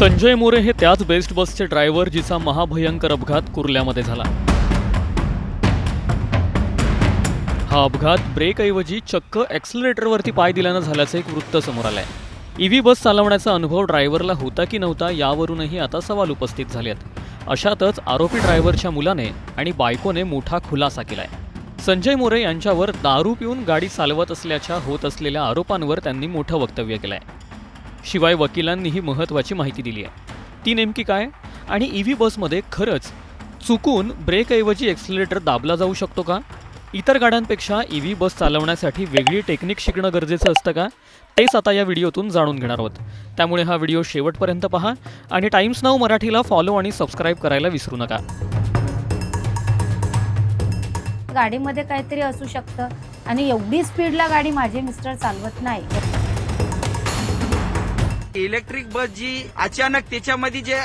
संजय मोरे हे त्याच बेस्ट बसचे ड्रायव्हर जिचा महाभयंकर अपघात कुर्ल्यामध्ये झाला। हा अपघात ब्रेकऐवजी चक्क ॲक्सिलरेटरवरती पाय दिल्यानं झाल्याचं एक वृत्त समोर आलंय। ईव्ही बस चालवण्याचा अनुभव ड्रायव्हरला होता की नव्हता यावरूनही आता सवाल उपस्थित झाले आहेत। अशातच आरोपी ड्रायव्हरच्या मुलाने आणि बायकोने मोठा खुलासा केलाय। संजय मोरे यांच्यावर दारू पिऊन गाडी चालवत असल्याच्या होत असलेल्या आरोपांवर त्यांनी मोठं वक्तव्य केलंय। शिवाय वकिलांनीही महत्त्वाची माहिती दिली आहे। ती नेमकी काय आणि ईव्ही बसमध्ये खरंच चुकून ब्रेकऐवजी ॲक्सिलरेटर दाबला जाऊ शकतो का? इतर गाड्यांपेक्षा ईव्ही बस चालवण्यासाठी वेगळी टेक्निक शिकणं गरजेचं असतं का? तेच आता या व्हिडिओतून जाणून घेणार आहोत। त्यामुळे हा व्हिडिओ शेवटपर्यंत पहा आणि टाइम्स नाऊ मराठीला फॉलो आणि सबस्क्राईब करायला विसरू नका। गाडीमध्ये काहीतरी असू शकतं आणि एवढी स्पीडला गाडी माझे मिस्टर चालवत नाही। इलेक्ट्रिक बस जी अचानक त्याच्यामध्ये जे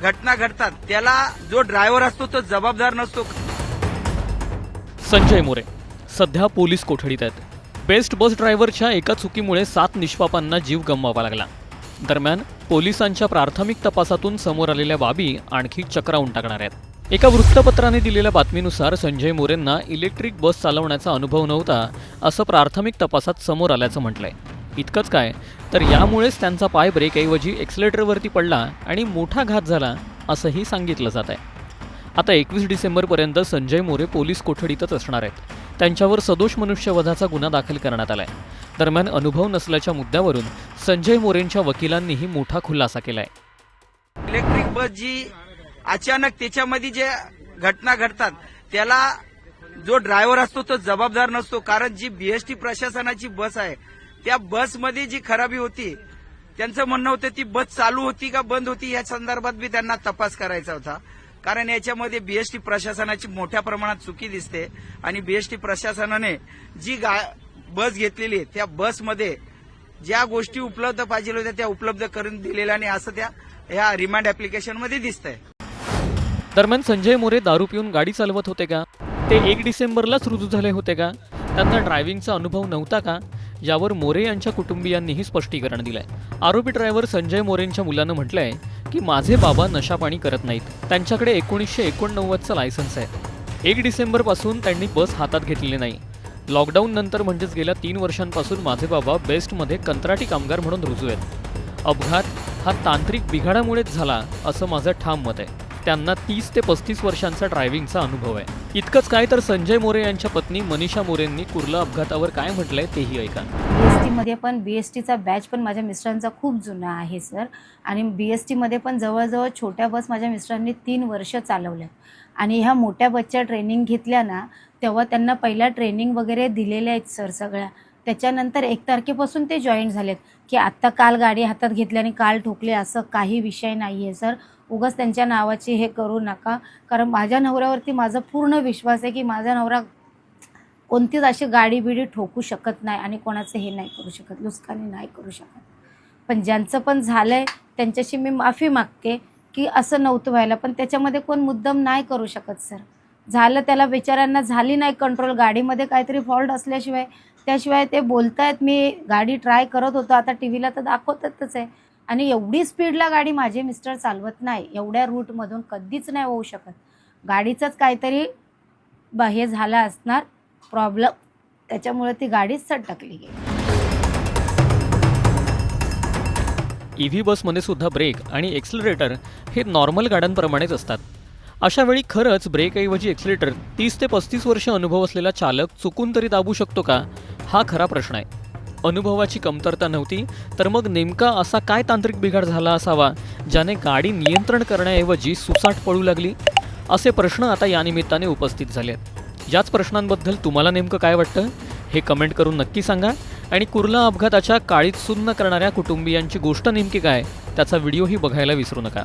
घटना घडतात त्याला जो ड्रायव्हर असतो तो जबाबदार नसतो। संजय मोरे सध्या पोलीस कोठडीत आहेत। बेस्ट बस ड्रायव्हरच्या एका चुकीमुळे 7 निष्पापांना जीव गमवावा लागला। दरम्यान पोलिसांच्या प्राथमिक तपासातून समोर आलेल्या बाबी आणखी चक्रावून टाकणार आहेत। एका वृत्तपत्राने दिलेल्या बातमीनुसार संजय मोरेंना इलेक्ट्रिक बस चालवण्याचा अनुभव नव्हता असं प्राथमिक तपासात समोर आल्याचं म्हटलंय। इतकंच काय तर यामुळेच त्यांचा पाय ब्रेकऐवजी ॲक्सिलरेटरवरती पडला आणि मोठा घात झाला असंही सांगितलं जात आहे। आता 21 डिसेंबरपर्यंत संजय मोरे पोलीस कोठडीतच असणार आहेत। त्यांच्यावर सदोष मनुष्यवधाचा गुन्हा दाखल करण्यात आलाय। दरम्यान अनुभव नसल्याच्या मुद्द्यावरून संजय मोरेंच्या वकिलांनीही मोठा खुलासा केलाय। इलेक्ट्रिक बस जी अचानक त्याच्यामध्ये जे घटना घडतात त्याला जो ड्रायव्हर असतो तो जबाबदार नसतो। कारण जी बीएसटी प्रशासनाची बस आहे त्या बसमध्ये जी खराबी होती त्यांचं म्हणणं होतं ती बस चालू होती का बंद होती या संदर्भात बी त्यांना तपास करायचा होता। कारण याच्यामध्ये बीएसटी प्रशासनाची मोठ्या प्रमाणात चुकी दिसते आणि बीएसटी प्रशासनाने जी बस घेतलेली आहे त्या बसमध्ये ज्या गोष्टी उपलब्ध पाहिजे होत्या त्या उपलब्ध करून दिलेल्या नाही असं या रिमांड ऍप्लिकेशनमध्ये दिसतंय। दरम्यान संजय मोरे दारू पिऊन गाडी चालवत होते का? ते 1 डिसेंबरलाच रुजू झाले होते का? त्यांना ड्रायव्हिंगचा अनुभव नव्हता का? यावर मोरे यांच्या कुटुंबियांनीही स्पष्टीकरण दिलंय। आरोपी ड्रायव्हर संजय मोरेंच्या मुलानं म्हटलंय की माझे बाबा नशापाणी करत नाहीत। त्यांच्याकडे 1989चं लायसन्स आहे। 1 डिसेंबरपासून त्यांनी बस हातात घेतलेली नाही। लॉकडाऊन नंतर म्हणजेच गेल्या 3 वर्षांपासून माझे बाबा बेस्टमध्ये कंत्राटी कामगार म्हणून रुजू आहेत। अपघात हा तांत्रिक बिघाडामुळेच झाला असं माझं ठाम मत आहे। त्यांना 30 ते 35 वर्षांचा ड्रायव्हिंगचा अनुभव आहे। इतकंच काय तर संजय मोरे यांच्या पत्नी मनीषा मोरेंनी कुर्ला अपघातावर काय म्हटलंय तेही ऐका। बीएसटीमध्ये पण बीएसटीचा बॅच पण माझ्या मिस्टरांचा खूप जुना आहे सर। आणि बीएसटीमध्ये पण जवळजवळ छोट्या बस माझ्या मिस्टरांनी 3 वर्ष चालवल्या आणि ह्या मोठ्या बसच्या ट्रेनिंग घेतल्या ना तेव्हा त्यांना पहिला ट्रेनिंग वगैरे दिलेल्या आहेत सर सगळ्या। त्याच्यानंतर 1 तारखेपासून ते जॉईन झालेत की आत्ता काल गाडी हातात घेतली आणि काल ठोकले असं काही विषय नाही आहे सर। उगाच त्यांच्या नावाची हे करू नका। कारण माझ्या नवऱ्यावरती माझा पूर्ण विश्वास आहे की माझा नवरा कोणतीच अशी गाडी बिडी ठोकू शकत नाही आणि कोणाचं हे नाही करू शकत, नुकसानी नाही करू शकत। पण ज्यांचं पण झालंय त्यांच्याशी मी माफी मागते की असं नव्हतं व्हायला। पण त्याच्यामध्ये कोण मुद्दाम नाही करू शकत सर। झालं त्याला बिचाऱ्यांना झाली नाही कंट्रोल, गाडीमध्ये काहीतरी फॉल्ट असल्याशिवाय त्याशिवाय ते बोलतायत मी गाडी ट्राय करत होतो। आता टीव्हीला तर दाखवतातच आहे। आणि एवढी स्पीडला गाडी माझे मिस्टर चालवत नाही, एवढ्या रूटमधून कधीच नाही होऊ शकत। गाडीचंच काहीतरी हे झाला असणार प्रॉब्लेम, त्याच्यामुळे ती गाडीच सटकली गेली। ईव्ही बसमध्ये सुद्धा ब्रेक आणि ॲक्सिलरेटर हे नॉर्मल गाड्यांप्रमाणेच असतात। अशा वेळी खरंच ब्रेकऐवजी ॲक्सिलरेटर 30 ते 35 वर्ष अनुभव असलेला चालक चुकून तरी दाबू शकतो का? हा खरा प्रश्न आहे। अनुभवाची कमतरता नव्हती तर मग नेमका असा काय तांत्रिक बिघाड झाला असावा ज्याने गाडी नियंत्रण करण्याऐवजी सुसाट पळू लागली? असे प्रश्न आता या निमित्ताने उपस्थित झाले आहेत। याच प्रश्नांबद्दल तुम्हाला नेमकं काय वाटतं हे कमेंट करून नक्की सांगा आणि कुर्ला अपघाताच्या काळीत सुन्न करणाऱ्या कुटुंबियांची गोष्ट नेमकी काय त्याचा व्हिडिओही बघायला विसरू नका।